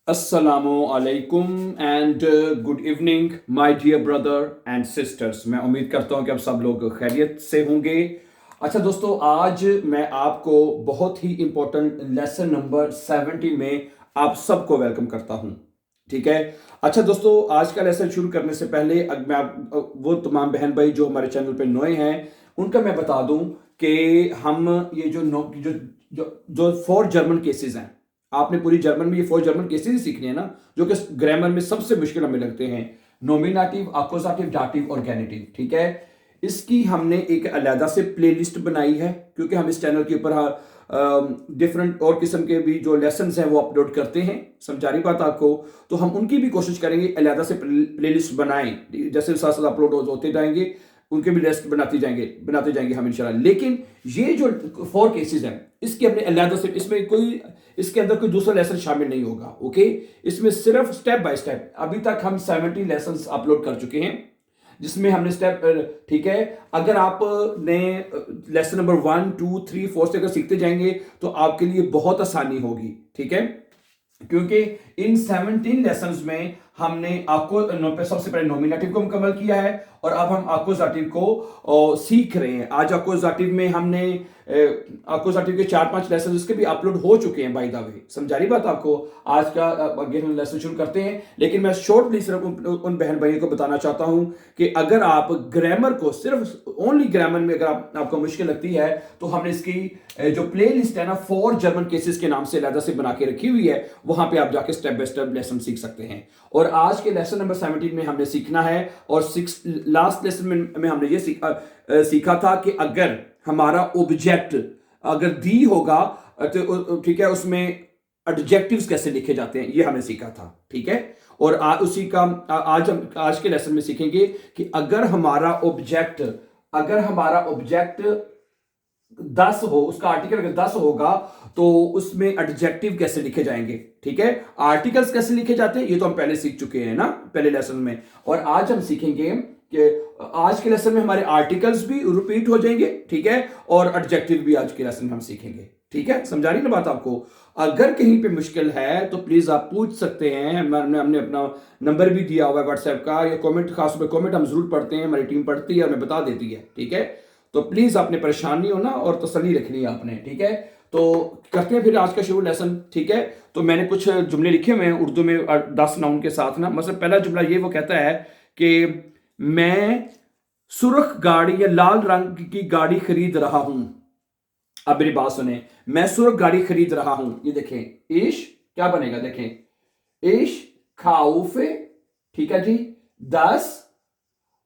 अस्सलामु अलैकुम and good evening my dear brother and sisters. मैं उम्मीद करता हूं कि आप सब लोग खैरियत से होंगे। अच्छा दोस्तों, आज मैं आपको बहुत ही इंपॉर्टेंट लेसन नंबर 70 में आप सबको वेलकम करता हूं। ठीक है। अच्छा दोस्तों, आज का लेसन शुरू करने से पहले मैं वो तमाम बहन भाई जो हमारे चैनल पे नए हैं उनका मैं बता दूं कि हम ये जो जो जो जो 4 जर्मन केसेस हैं, आपने पूरी जर्मन में ये 4 जर्मन केसेस ही सीखने हैं ना, जो कि ग्रामर में सबसे मुश्किल हमें लगते हैं। नॉमिनेटिव, अक्यूजेटिव, दाटिव और गैनिटिव। ठीक है। इसकी हमने एक अलग से प्लेलिस्ट बनाई है क्योंकि हम इस चैनल के ऊपर डिफरेंट और किस्म के भी जो लेसन्स हैं वो अपलोड करते हैं। समझा रही बात आपको? तो हम उनकी भी कोशिश करेंगे अलग से प्लेलिस्ट बनाएं, जैसे साथ साथ अपलोड होते जाएंगे उनके भी लिस्ट बनाते जाएंगे हम इंशाल्लाह। लेकिन ये जो 4 केसेस हैं इसके अपने अलग से, इसमें कोई इसके अंदर कोई दूसरा लेसन शामिल नहीं होगा। ओके। इसमें सिर्फ स्टेप बाय स्टेप अभी तक हम 70 लेसन अपलोड कर चुके हैं जिसमें हमने स्टेप, ठीक है। अगर आपने लेसन नंबर 1, 2, 3, 4 से अगर सीखते जाएंगे तो आपके लिए बहुत आसानी होगी। ठीक है। क्योंकि इन 17 लेसन्स में हमने आपको सबसे पहले नॉमिनेटिव को मुकम्मल किया है और अब हम अक्यूजेटिव को सीख रहे हैं। आज अक्यूजेटिव में हमने अक्यूजेटिव के 4-5 लेसन इसके भी अपलोड हो चुके हैं बाय द वे। समझा रही बात आपको? आज का आगे हम लेसन शुरू करते हैं, लेकिन मैं शॉर्टली सिर्फ उन बहन भाइयों को बताना चाहता हूं कि अगर आप ग्रामर को सिर्फ ओनली ग्रामर में अगर आपको मुश्किल लगती है तो हमने इसकी जो प्ले लिस्ट है ना 4 जर्मन केसेस के नाम से अलग से बना के रखी हुई है, वहां पे आप जाके स्टेप बाय स्टेप लेसन सीख सकते हैं। और आज के लेसन नंबर 17 में हमने सीखना है, और लास्ट लेसन में हमने ये सीखा था कि अगर हमारा ऑब्जेक्ट अगर दी होगा तो ठीक है, उसमें एडजेक्टिव्स कैसे लिखे जाते हैं ये हमने सीखा था। ठीक है। और उसी का आज हम आज के लेसन में सीखेंगे कि अगर हमारा ऑब्जेक्ट 10 हो, उसका आर्टिकल अगर 10 होगा तो उसमें एडजेक्टिव कैसे लिखे जाएंगे। ठीक है। आर्टिकल्स कैसे लिखे जाते हैं ये तो हम पहले सीख चुके हैं ना पहले लेसन में, और आज हम सीखेंगे कि आज के लेसन में हमारे आर्टिकल्स भी रिपीट हो जाएंगे। ठीक है। और एडजेक्टिव भी आज के लेसन में हम सीखेंगे। ठीक है। समझा रही ना बात आपको? अगर कहीं पे मुश्किल है तो प्लीज आप पूछ सकते हैं। हमने अपना नंबर भी दिया हुआ है व्हाट्सएप का, या कमेंट, खास तौर पे कमेंट हम जरूर पढ़ते हैं, हमारी टीम पढ़ती है और हमें बता देती है। ठीक है। तो प्लीज आपने परेशान नहीं होना और तसल्ली रखनी है आपने। ठीक है। तो करते हैं फिर आज का शुरू लेसन। ठीक है। तो मैंने कुछ जुमले लिखे हुए हैं उर्दू में 10 नाउन के साथ ना। मतलब पहला जुमला ये वो कहता है कि मैं सुर्ख गाड़ी या लाल रंग की गाड़ी खरीद रहा हूं। अब मेरी बात सुने, मैं सुर्ख गाड़ी खरीद रहा हूं। ये देखें, इश क्या बनेगा? देखें, इश खाउफे, ठीक है जी,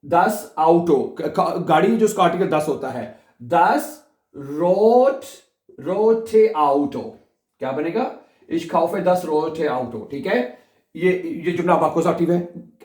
10 आउटो, गाड़ी जो उसका आर्टिकल 10 होता है, 10 रोटे आउटो। क्या बनेगा? इश खाउफे 10 रोटे आउटो। ठीक है। ये जुमला अक्यूजेटिव है।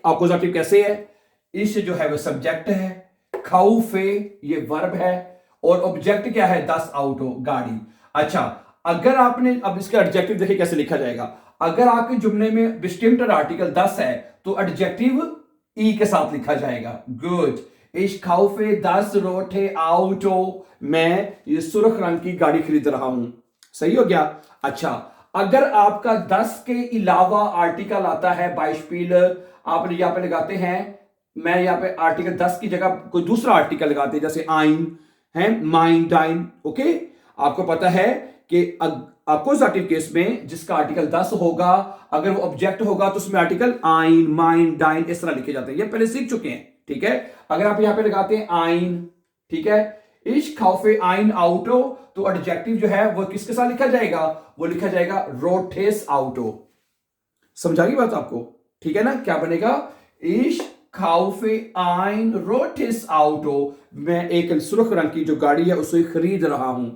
अक्यूजेटिव कैसे है? इश जो है वो सब्जेक्ट है, खाउफे ये वर्ब है, और ऑब्जेक्ट क्या है? 10 आउटो, गाड़ी। अच्छा, अगर आपने अब इसका एडजेक्टिव देखिए कैसे लिखा जाएगा। अगर आपके जुमले में बिस्टिम्टर आर्टिकल 10 है तो एडजेक्टिव ई के साथ लिखा जाएगा। गुड। इश खाउफे 10 रोटे आउटो, मैं ये सुर्ख रंग की गाड़ी खरीद रहा हूं। सही हो गया। अच्छा, अगर आपका 10 के अलावा आर्टिकल आता है, बाइशपील आप यहां पे लगाते हैं, मैं यहां पे आर्टिकल 10 की जगह कोई दूसरा आर्टिकल लगाते हैं, जैसे आइन है, माइन, डाइन। ओके। आपको पता है कि अक्यूजेटिव केस में जिसका आर्टिकल 10 होगा, अगर वो ऑब्जेक्ट होगा तो उसमें आर्टिकल आइन, माइन, डाइन इस तरह लिखे जाते हैं। ये पहले सीख चुके हैं। ठीक है। अगर आप यहां पे लगाते हैं आइन, ठीक है, इश खाउफे आइन आउटो, तो एडजेक्टिव जो है वो किसके साथ लिखा जाएगा? वो लिखा जाएगा रोटेस आउटो। समझा गई बात आपको? ठीक है ना? क्या बनेगा? इश खाउफे आइन रोटिस आउटो, मैं एक सुर्ख रंग की जो गाड़ी है उसे खरीद रहा हूं।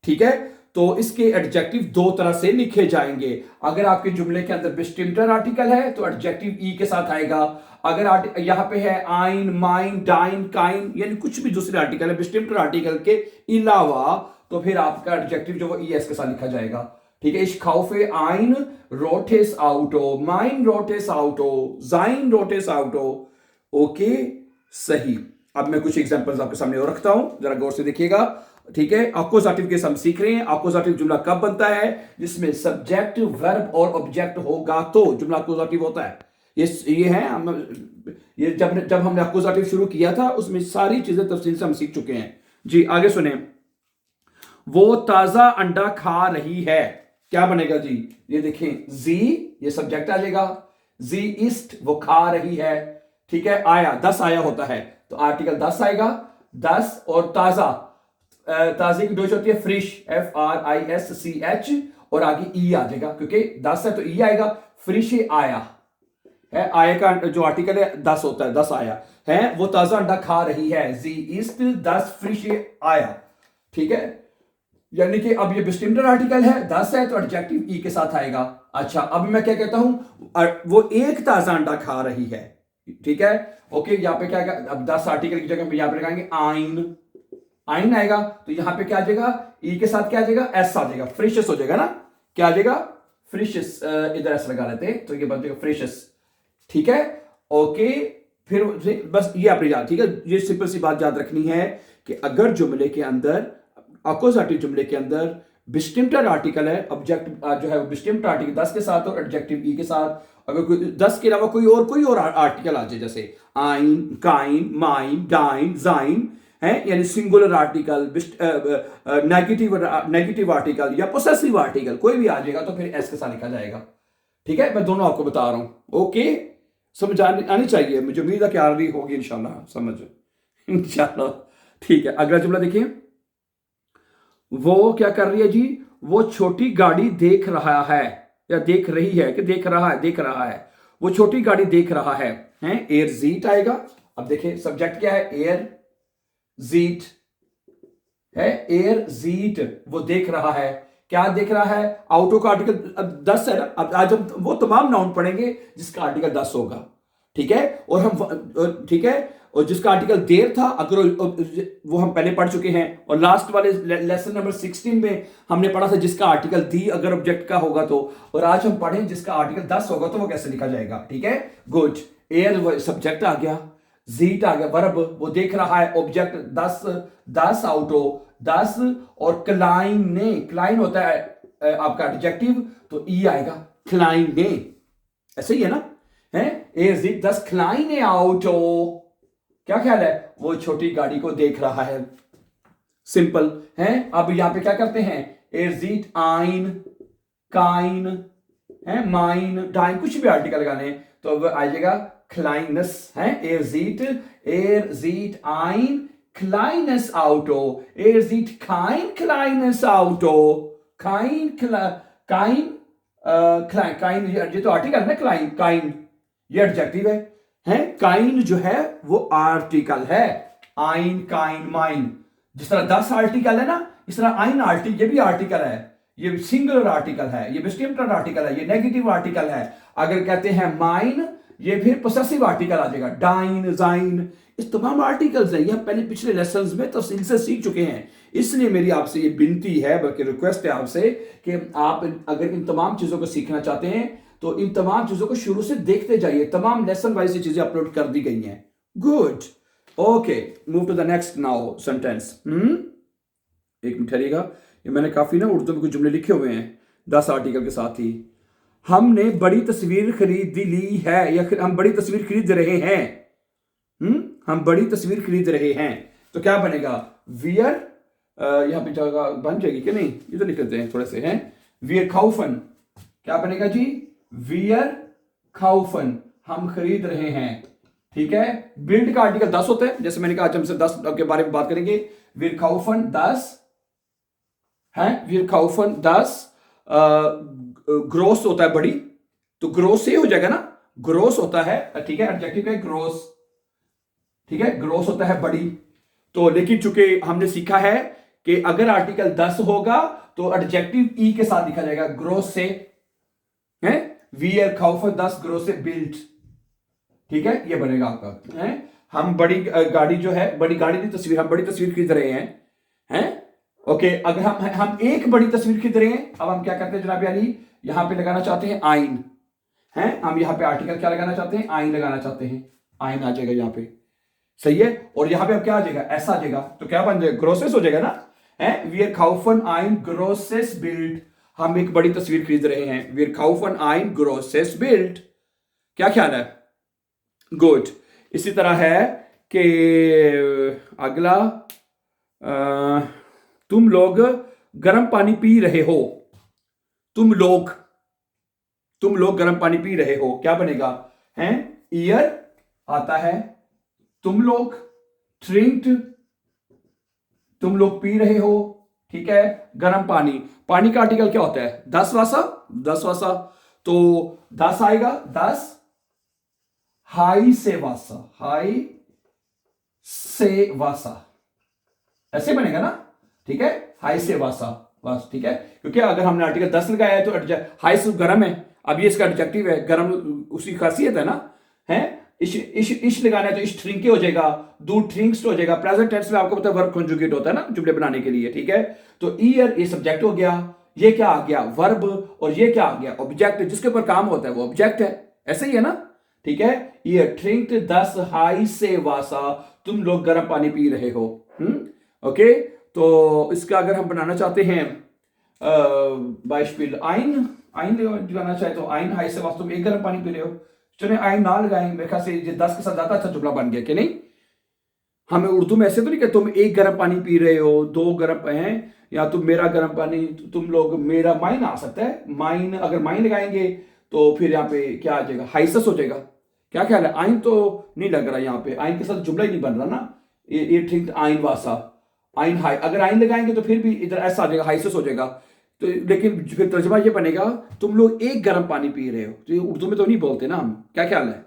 ठीक है। तो इसके एडजेक्टिव 2 तरह से लिखे जाएंगे। अगर आपके जुमले के अंदर बिस्टिम्टर आर्टिकल है तो एडजेक्टिव ई के साथ आएगा। अगर यहां पे है आइन, माइन, डाइन, काइन, यानी कुछ भी दूसरे आर्टिकल है बिस्टिम्टर आर्टिकल के अलावा, तो फिर आपका एडजेक्टिव जो वो ई एस के साथ लिखा जाएगा। ठीक है। इश खाउफे आइन रोटेस आउटो, माइन रोटेस आउटो, जाइन रोटेस आउटो। ओके, सही। अब मैं कुछ एग्जांपल्स आपके सामने और रखता हूं, जरा गौर से देखिएगा। ठीक है, अक्यूजेटिव केस हम सीख रहे हैं। अक्यूजेटिव जुमला कब बनता है? जिसमें सब्जेक्ट, वर्ब और ऑब्जेक्ट होगा तो जुमला अक्यूजेटिव होता है। ये है ये जब हमने अक्यूजेटिव शुरू किया था उसमें सारी चीजें तफसील से हम सीख चुके हैं जी। आगे सुने, वो ताजा अंडा खा रही है, क्या बनेगा जी? ये देखें, जी ये सब्जेक्ट आ जाएगा, जी इस्ट वो खा रही है, ठीक है। आया 10 आया होता है तो आर्टिकल 10 आएगा, 10 और ताजा, ताजे की डोज होती है फ्रिश, FRISCH और आगे ई आ जाएगा क्योंकि 10 है तो ई आएगा। फ्रिश आया है, आया का जो आर्टिकल है 10 होता है, 10 आया है, वो ताजा अंडा खा रही है, जी ईस्ट 10 फ्रिश आया, ठीक है। यानी कि अब ये डिस्टिंक्टर आर्टिकल है, 10 है तो एडजेक्टिव ई के साथ आएगा। अच्छा, अब मैं क्या कहता हूं, वो एक ताजा अंडा खा रही है, ठीक है। ओके, यहां पे क्या आएगा? अब 10 आर्टिकल की जगह यहां पे लगाएंगे आइन, आइन आएगा तो यहां पे क्या आ जाएगा? ई के साथ क्या आ जाएगा? एस आ जाएगा, फ्रिशस हो जाएगा ना, क्या आ जाएगा? फ्रिशस, इधर एस लगा लेते हैं तो ये बन जाएगा फ्रिशस, ठीक है। ओके, फिर बस ये आपने याद, ठीक है, ये सिंपल सी बात याद रखनी है कि अगर जुमले के अंदर, अक्यूजेटिव जुमले के अंदर डिस्टिंक्टर आर्टिकल है, ऑब्जेक्ट जो है डिस्टिंक्ट आर्टिकल 10 के साथ और एडजेक्टिव ई के साथ, अगर कोई 10 के अलावा कोई और आर्टिकल आ जाए, जैसे आइन, काइन, माइन, डाइन, जाइन है, यानी सिंगुलर आर्टिकल, नेगेटिव आर्टिकल या पोसेसिव आर्टिकल कोई भी आ जाएगा तो फिर एस के साथ लिखा जाएगा, ठीक है। मैं दोनों आपको बता रहा हूं, ओके, समझ आनी चाहिए, मुझे उम्मीद है कि आ रही होगी इंशाल्लाह समझ, इंशाल्लाह, ठीक है। अगला जुमला देखिए, वो क्या कर रही है जी? वो छोटी गाड़ी देख रहा है, या देख रही है, कि देख रहा है, देख रहा है, वो छोटी गाड़ी देख रहा है, एयर जीट आएगा। अब देखिए सब्जेक्ट क्या है? एयर जीट है, एयर जीट वो देख रहा है, क्या देख रहा है? आउटो का आर्टिकल 10 है ना, अब आज हम वो तमाम नाउन पढ़ेंगे जिसका आर्टिकल 10 होगा, ठीक है। और हम, ठीक है, और जिसका आर्टिकल देर था, अगर वो हम पहले पढ़ चुके हैं, और लास्ट वाले लेसन नंबर 16 में हमने पढ़ा था जिसका आर्टिकल दी अगर ऑब्जेक्ट का होगा तो, और आज हम पढ़ें जिसका आर्टिकल 10 होगा तो वो कैसे लिखा जाएगा, ठीक है। गुड, एयर सब्जेक्ट आ गया, जीट आ गया वर्ब, वो देख रहा है, ऑब्जेक्ट 10 आउटो 10, और क्लाइन ने, क्लाइन होता है आपका एडजेक्टिव तो ई आएगा, क्लाइन ने, ऐसे ही है ना, है। एयर जीट 10 क्लाइन आउटो, क्या ख्याल है? वो छोटी गाड़ी को देख रहा है, सिंपल है। अब यहां पे क्या करते हैं? एयरजीट आइन, काइन है, माइन, डाइन, कुछ भी आर्टिकल लगाने तो अब आ जाएगा क्लाइनस है, एयरजीट आइन क्लाइनस आउटो, एयरजीट काइन क्लाइनस आउटो, काइन काइन काइन, ये तो आर्टिकल है ना, क्लाइन, काइन ये एडजेक्टिव है, काइन जो है वो आर्टिकल है, आइन, काइन, माइन, जिस तरह 10 आर्टिकल है ना, इस तरह आइन आर्टिकल, ये भी आर्टिकल है, ये सिंगुलर आर्टिकल है, ये डिस्टिंक्टर आर्टिकल है, ये नेगेटिव आर्टिकल है। अगर कहते हैं माइन, ये फिर पोसेसिव आर्टिकल आ जाएगा, डाइन, जाइन, इस तमाम आर्टिकल्स हैं, यह पहले पिछले लेसन्स में तफसील से सीख चुके हैं। इसलिए मेरी आपसे ये विनती है, बल्कि रिक्वेस्ट है आपसे, कि आप अगर इन तमाम चीजों को सीखना चाहते हैं तो इन तमाम चीजों को शुरू से देखते जाइए, तमाम लेसन वाइज ये चीजें अपलोड कर दी गई हैं। Good, okay, move to the next now sentence. एक मिनट ठहरिएगा, ये मैंने काफी ना उर्दू में कुछ जुमले लिखे हुए हैं 10 आर्टिकल के साथ ही। हमने बड़ी तस्वीर खरीद ली है, या हम बड़ी तस्वीर खरीद रहे हैं, हम बड़ी तस्वीर खरीद रहे हैं, तो क्या बनेगा? वियर, यहां पे जगह बन जाएगी कि नहीं, ये तो लिख लेते हैं थोड़े से, हैं, वियर खाउफन, क्या बनेगा जी? वियर खाउफन, हम खरीद रहे हैं, ठीक है। बिल्ड का आर्टिकल 10 होता है, जैसे मैंने कहा आज हमसे 10 के बारे में बात करेंगे। वियर खाउफन 10 है, वियर खाउफन 10, ग्रोस होता है बड़ी, तो ग्रोस से हो जाएगा ना, ग्रोस होता है, ठीक है, एडजेक्टिव है ग्रोस, ठीक है, ग्रोस होता है बड़ी। तो लेकिन चूंकि हमने सीखा है कि अगर आर्टिकल 10 होगा तो एडजेक्टिव ई के साथ लिखा जाएगा, ग्रोस से है, वियर खाउफन 10 ग्रोस से बिल्ट, ठीक है, ये बनेगा आपका, है। हम बड़ी गाड़ी जो है, बड़ी गाड़ी की तस्वीर, हम बड़ी तस्वीर खरीद रहे हैं, ओके। अगर हम एक बड़ी तस्वीर खरीद रहे हैं, अब हम क्या करते हैं जनाब अली, यहां पे लगाना चाहते हैं आइन, हैं, हम यहां पे आर्टिकल क्या लगाना चाहते हैं? आइन लगाना चाहते हैं, आइन आ जाएगा यहां पे, सही है। और यहां पे अब क्या आ जाएगा? ऐसा आ जाएगा, तो क्या बन जाएगा? ग्रोसेस हो जाएगा ना, है। Wir kaufen ein großes Bild, हम एक बड़ी तस्वीर खरीद रहे हैं। Wir kaufen ein großes Bild, क्या ख्याल है? गुड। इसी तरह है कि अगला, तुम लोग गर्म पानी पी रहे हो। तुम लोग गर्म पानी पी रहे हो, क्या बनेगा? हैं, ईयर आता है, तुम लोग, ट्रिंक्ड, तुम लोग पी रहे हो, ठीक है। गर्म पानी, पानी का आर्टिकल क्या होता है? 10 वासा, 10 वासा, तो 10 आएगा, 10 हाई से वासा, हाई से वासा, ऐसे बनेगा ना, ठीक है। हाई से वासा, बस ठीक है, क्योंकि अगर हमने आर्टिकल 10 लगाया है तो हाई से गर्म है, अब ये इसका एडजेक्टिव है, गर्म उसकी खासियत है ना, है। इश लगाना है तो इश ट्रिंके हो जाएगा, दू ट्रिंक्स हो जाएगा। प्रेजेंट टेंस में आपको पता है वर्ब कॉन्जुगेट होता है ना जुमले बनाने के लिए, ठीक है। तो ईयर ये सब्जेक्ट हो गया, ये क्या आ गया? वर्ब, और ये क्या आ गया? ऑब्जेक्ट, जिसके ऊपर काम होता है वो ऑब्जेक्ट है, ऐसे ही है ना, ठीक है। ईयर ट्रिंक्ड 10 हाई से वासा, तुम लोग गर्म पानी पी रहे हो। ओके, तो इसका अगर हम बनाना चाहते हैं बाइस्पिल आइन, आइन लगाना चाहे तो आइन हाई से वासा, तुम एक गर्म पानी पी रहे हो। चलो आइन ना लगाएं, मेरे ख्याल से ये 10 के साथ ज्यादा अच्छा जुमला बन गया कि नहीं। हमें उर्दू में ऐसे तो नहीं कि तुम एक गर्म पानी पी रहे हो, 2 गर्म हैं, या तुम मेरा गर्म पानी, तुम लोग मेरा, माइन आ सकता है, माइन, अगर माइन लगाएंगे तो फिर यहाँ पे क्या आ जाएगा? हाइसस हो जाएगा। क्या ख्याल है? आइन तो नहीं लग रहा यहाँ पे, आइन के साथ जुमला ही नहीं बन रहा ना, ये ठीक आइन वासा, आइन हाई, अगर आइन लगाएंगे तो फिर भी इधर ऐसा आ जाएगा, हाइसस हो जाएगा। तो लेकिन फिर तर्जमा ये बनेगा, तुम लोग एक गर्म पानी पी रहे हो। तो ये उर्दू में तो नहीं बोलते ना हम, क्या ख्याल है?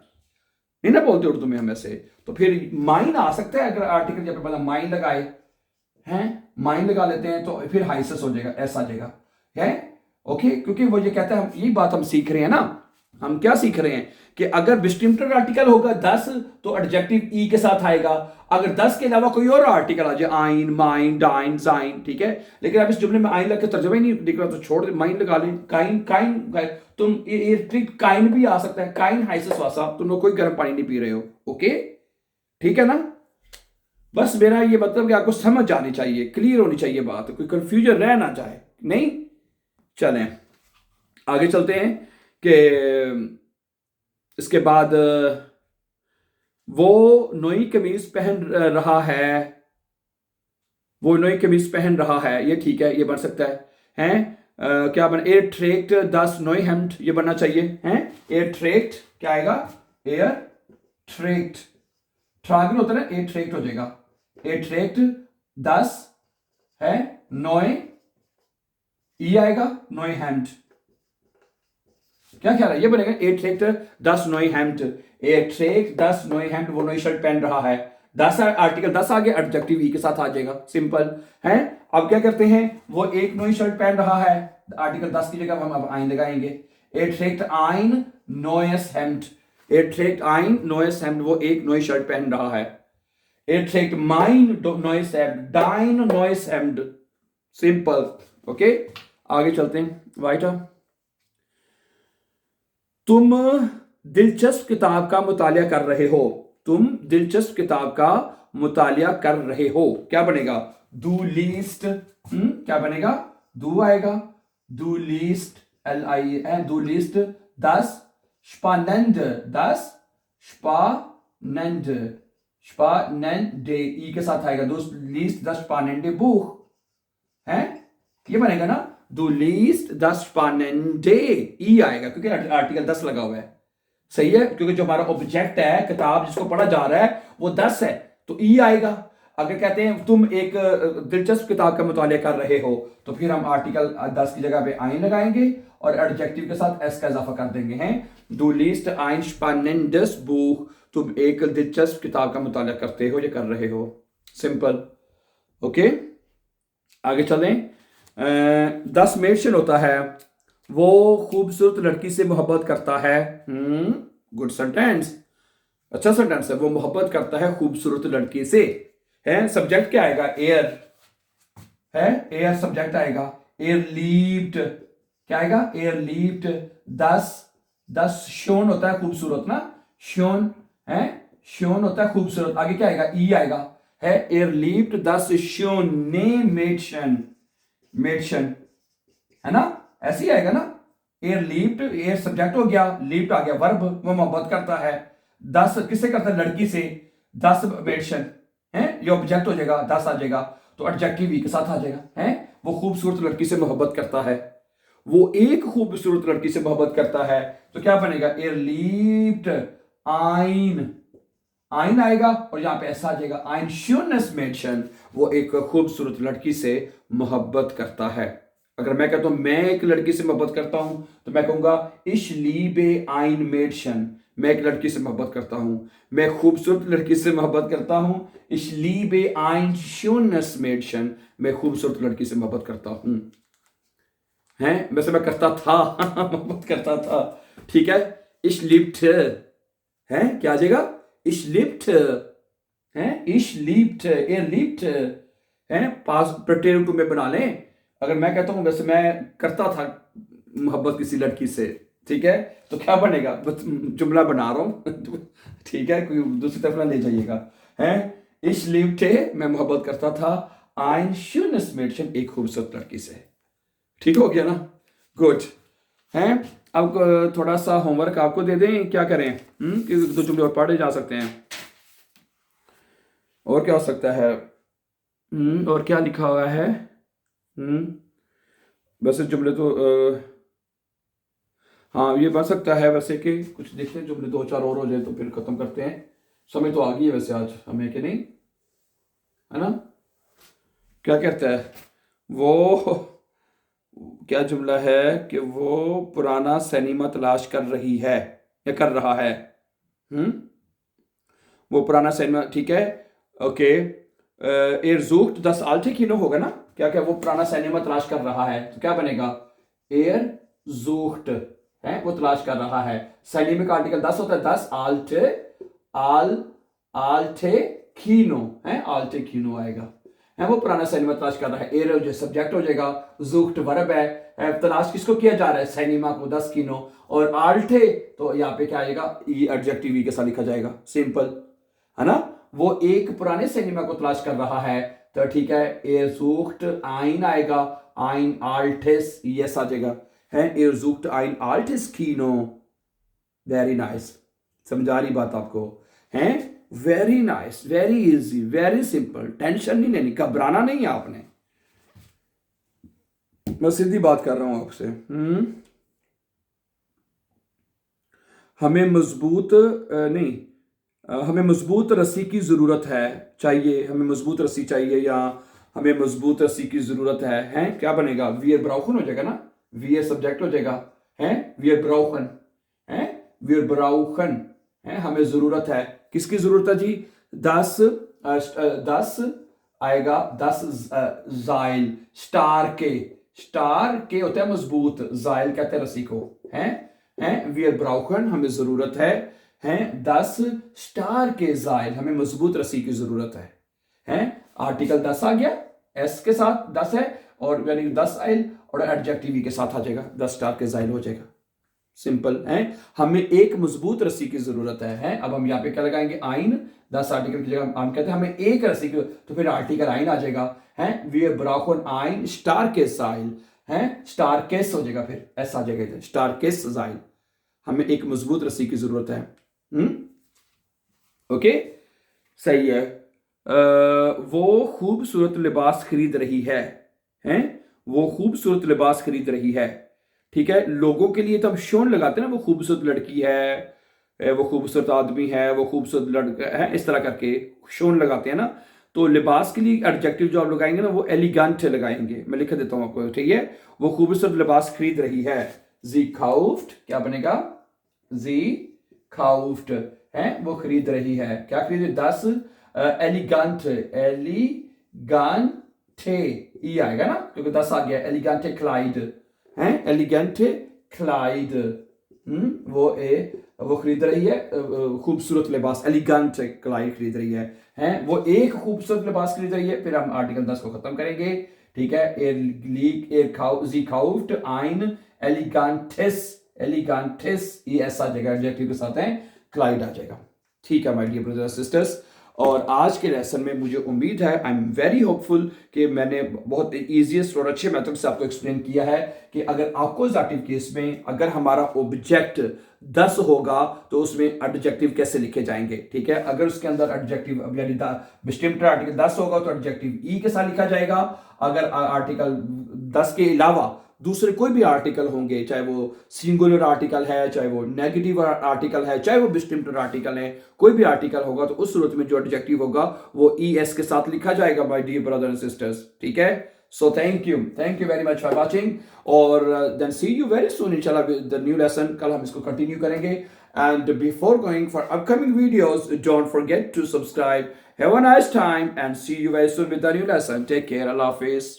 नहीं ना बोलते उर्दू में हम ऐसे। तो फिर माइन आ सकता है, अगर आर्टिकल जब पहले माइन लगाए हैं, माइन लगा लेते हैं तो फिर हाइसस हो जाएगा, ऐसा आ जाएगा, है। ओके, क्योंकि वो ये कहता है, यही बात हम सीख रहे हैं ना। हम क्या सीख रहे हैं कि अगर डिस्क्रिप्टिव आर्टिकल होगा 10 तो एडजेक्टिव ई के साथ आएगा, अगर 10 के अलावा कोई और आर्टिकल आ जाए, आइन, माइन, डाइन, जाइन, ठीक है। लेकिन अब इस जुमले में आइन लग के तर्जुमा ही नहीं दिख रहा, तो छोड़ दे, माइन लगा लें, काइन, काइन, तुम ये ट्रिक काइन भी आ सकता है, काइन हाइसस वासा, तुम लोग कोई गर्म पानी नहीं पी रहे हो। ओके, ठीक है ना। बस मेरा ये मतलब कि आपको समझ जानी चाहिए, क्लियर होनी चाहिए बात, कोई कंफ्यूजन रह ना जाए, नहीं। चलें आगे चलते हैं कि इसके बाद वो नई कमीज पहन रहा है, वो नई कमीज पहन रहा है, ये ठीक है, ये बन सकता है, हैं। क्या बन, एयर ट्रेक्ट 10 नोई हेम्ड, ये बनना चाहिए, हैं। एयर ट्रेक्ट क्या आएगा? एयर ट्रेक्ट, ट्रागल होता है ना, एयर ट्रेक्ट हो जाएगा, एयर ट्रेक्ट 10 है, नोए, ई आएगा, नोई हेम्ड, क्या ख्याल है? ये बनेगा एयर ट्रेक्ट 10 नोई हेम्ड, एयर ट्रेक्ट 10 नोई हेम्ड, वो नई शर्ट पहन रहा है, 10 आर्टिकल 10 आ गया, एडजेक्टिव ई के साथ आ जाएगा, सिंपल है। अब क्या करते हैं, वो एक नई शर्ट पहन रहा है, आर्टिकल 10 की जगह हम अब आइन लगाएंगे, एयर ट्रेक्ट आइन नोएस हेम्ड, एयर ट्रेक्ट आइन नोएस हेम्ड, वो एक नई शर्ट पहन रहा है। एयर ट्रेक्ट माइन नोएस हेम्ड, डाइन नोएस हेम्ड, सिंपल। ओके, आगे चलते हैं, वाइटा। तुम दिलचस्प किताब का मुतालिया कर रहे हो, तुम दिलचस्प किताब का मुतालिया कर रहे हो, क्या बनेगा? दू लीस्ट, क्या बनेगा? दू आएगा, दू लीस्ट, LI है, दू लीस्ट 10 स्पानेंड, 10 स्पानेंड, स्पानेंड ई के साथ आएगा, दो लीस्ट 10 स्पानेंड बुख है, ये बनेगा ना, दो लीस्ट 10 स्पानेंडे, ई आएगा क्योंकि आर्टिकल 10 लगा हुआ है, सही है, क्योंकि जो हमारा ऑब्जेक्ट है, किताब जिसको पढ़ा जा रहा है वो 10 है, तो ई आएगा। अगर कहते हैं तुम एक दिलचस्प किताब का मुतालिया कर रहे हो, तो फिर हम आर्टिकल 10 की जगह पे आइन लगाएंगे और एडजेक्टिव के साथ एस का इजाफा कर देंगे, हैं। दो लीस्ट आइन स्पानेंडस बुक, तुम एक दिलचस्प किताब का मुतालिया करते हो या कर रहे हो, सिंपल। ओके, आगे चलें। 10 मेंशन होता है, वो खूबसूरत लड़की से मोहब्बत करता है, गुड सेंटेंस, अच्छा सेंटेंस है, वो मोहब्बत करता है खूबसूरत लड़की से, है। सब्जेक्ट क्या आएगा? एयर है, एयर सब्जेक्ट आएगा, एयर लीव्ड क्या आएगा? एयर लीव्ड 10 शोन होता है खूबसूरत ना, शोन है, शोन होता है खूबसूरत, आगे क्या आएगा? ई आएगा, है एर लीप्ट दस शोने मेडशन, मेडशन है ना, ऐसे ही आएगा ना। एर लीप्ट, एर सब्जेक्ट हो गया, लीप्ट आ गया वर्ब, वो मोहब्बत करता है। दस किससे करता है, लड़की से। दस मेडशन है, ये ऑब्जेक्ट हो जाएगा, दस आ जाएगा तो एडजेक्टिव वी के साथ आ जाएगा है। वो खूबसूरत लड़की से मोहब्बत करता है, वो एक खूबसूरत लड़की से मोहब्बत करता है, तो क्या बनेगा, एर लीप्ट आइन, आइन आएगा और यहां पे ऐसा आ जाएगा आइन श्यूनस मेंशन, वो एक खूबसूरत लड़की से मोहब्बत करता है। अगर मैं कहता हूं मैं एक लड़की से मोहब्बत करता हूं तो मैं कहूंगा इश लीबे आइन मेडशन, मैं एक लड़की से मोहब्बत करता हूं, मैं खूबसूरत लड़की से मोहब्बत करता हूं। इश लीबे आइन श्यूनस मेडशन, मैं खूबसूरत लड़की से मोहब्बत करता हूं, हैं वैसे मैं करता था मोहब्बत करता था, ठीक है। इश लिप्ट है, क्या आ जाएगा, इश लिप्ट है, इश लिप्ट, एर लिप्ट है, पास प्रेटेरिव में बना लें। अगर मैं कहता हूं वैसे मैं करता था मोहब्बत किसी लड़की से, ठीक है, तो क्या बनेगा, बस जुमला बना रहा हूं ठीक है, कोई दूसरी तरफ ना ले जाइएगा। है इश लिप्ट, मैं मोहब्बत करता था, आइन श्यूनस मेडशन, एक खूबसूरत लड़की से। ठीक हो गया ना, गुड है। अब थोड़ा सा होमवर्क आपको दे दें, क्या करें, कि दो जुमले और पढ़े जा सकते हैं। और क्या हो सकता है, और क्या लिखा हुआ है, वैसे जुमले तो हाँ ये बन सकता है वैसे कि कुछ देखते हैं, जुमले दो चार और हो जाए तो फिर खत्म करते हैं। समय तो आ गई है वैसे आज हमें, कि नहीं, है ना। क्या कहता है वो, क्या जुमला है कि वो पुराना सिनेमा तलाश कर रही है या कर रहा है, वो पुराना सिनेमा, ठीक है, ओके। एर ज़ूख्ट दस आल्टे किनो होगा ना, क्या क्या, वो पुराना सिनेमा तलाश कर रहा है, तो क्या बनेगा, एर ज़ूख्ट है, वो तलाश कर रहा है। सिनेमा का आर्टिकल दस होता है, दस आल्टे, आल्टे कीनो है, आल्टे कीनो आएगा है, वो पुराना सिनेमा तलाश कर रहा है। एर जो सब्जेक्ट हो जाएगा, ज़ूख्ट वर्ब है, तलाश किसको किया जा रहा है, सिनेमा को, 10 किनो, और आल्टे तो यहाँ पे क्या आएगा, ये एडजेक्टिव वी के साथ लिखा जाएगा, सिंपल है ना। वो एक पुराने सिनेमा को तलाश कर रहा है, तो ठीक है, एर ज़ूख्ट आइन आएगा, आइन आल्टेस, यस आ जाएगा है, एर ज़ूख्ट आइन आल्टेस कीनो, वेरी नाइस, समझा रही बात आपको है, very nice, very easy, very simple, tension नहीं लेनी, घबराना नहीं है आपने, मैं सीधी बात कर रहा हूं आपसे। हमें मजबूत नहीं, हमें मजबूत रस्सी की जरूरत है, चाहिए, हमें मजबूत रस्सी चाहिए, या हमें मजबूत रस्सी की जरूरत है, क्या बनेगा, वियर ब्राउखन हो जाएगा ना, वियर सब्जेक्ट हो जाएगा है, वियर ब्राउखन है, वियर ब्राउखन है, हमें जरूरत है, किसकी जरूरत है जी, 10 10 आएगा, 10 जाइल, स्टार के होता है मजबूत, जाइल कहते हैं रस्सी को, हैं वियर ब्राउखन, हमें जरूरत है 10 स्टार के जाइल, हमें मजबूत रस्सी की जरूरत है, आर्टिकल 10 आ गया, एस के साथ 10 है, और यानी 10 आइल और एडजेक्टिव के साथ आ जाएगा, 10 स्टार के जाइल हो जाएगा, सिंपल है। हमें एक मजबूत रस्सी की जरूरत है। अब हम यहाँ पे क्या लगाएंगे, आइन, 10 आर्टिकल की जगह हम कहते हैं हमें एक रस्सी की, तो फिर आर्टिकल आइन आ जाएगा है, वी ब्राउखन आइन स्टार के साइल है, स्टार केस हो जाएगा, फिर ऐसा आ जाएगा इधर, स्टार केस जाइल, हमें एक मजबूत रस्सी की जरूरत है। ओके, सही है। वो खूबसूरत लिबास खरीद रही है, वो खूबसूरत लिबास खरीद रही है, ठीक है। लोगों के लिए तो हम शोन लगाते हैं ना, वो खूबसूरत लड़की है, वो खूबसूरत आदमी है, वो खूबसूरत लड़का है, इस तरह करके शोन लगाते हैं ना। तो लिबास के लिए एडजेक्टिव जो आप लगाएंगे ना, वो एलिगेंट लगाएंगे, मैं लिख देता हूं आपको, ठीक है। वो खूबसूरत लिबास खरीद रही है, जी खाउफ्ट, क्या बनेगा, जी खाउफ्ट है, वो खरीद रही है, क्या खरीद, 10 एलिगेंट, एलिगेंटे ये आएगा ना, क्योंकि 10 आ गया, एलिगेंटे क्लाइड है, एलिगेंटे क्लाइड, वो खरीद रही है खूबसूरत लिबास, एलिगेंट क्लाइड खरीद रही है, वो एक खूबसूरत लिबास खरीद रही है। फिर हम आर्टिकल 10 को खत्म करेंगे, ठीक है। जी खाउफ्ट आइन एलिगेंटिस ये ऐसा जगह एडजेक्टिव के साथ है, क्लाइड आ जाएगा, ठीक है माय डियर ब्रदर्स सिस्टर्स। और आज के लेसन में मुझे उम्मीद है, आई एम वेरी होपफुल कि मैंने बहुत ईजीएस्ट और अच्छे मेथड से आपको एक्सप्लेन किया है कि अगर अक्यूजेटिव केस में अगर हमारा ऑब्जेक्ट 10 होगा तो उसमें एडजेक्टिव कैसे लिखे जाएंगे। ठीक है, अगर उसके अंदर एडजेक्टिव यानी डिस्टिंक्टर आर्टिकल 10 होगा तो एडजेक्टिव ई के साथ लिखा जाएगा। अगर आर्टिकल 10 के अलावा दूसरे कोई भी आर्टिकल होंगे, चाहे वो सिंगुलर आर्टिकल है, चाहे वो नेगेटिव आर्टिकल है, चाहे वो डिस्टिंक्टर आर्टिकल है, कोई भी आर्टिकल होगा तो उस सूरत में जो एडजेक्टिव होगा वो ई एस के साथ लिखा जाएगा my dear brother and sisters. ठीक है, so thank you very much for watching और then see you very soon इंशाल्लाह द न्यू लेसन। कल हम इसको कंटिन्यू करेंगे and before going for upcoming videos don't forget to subscribe. Have a nice time and see you very soon with the new lesson. Take care, अल्लाह हाफिज।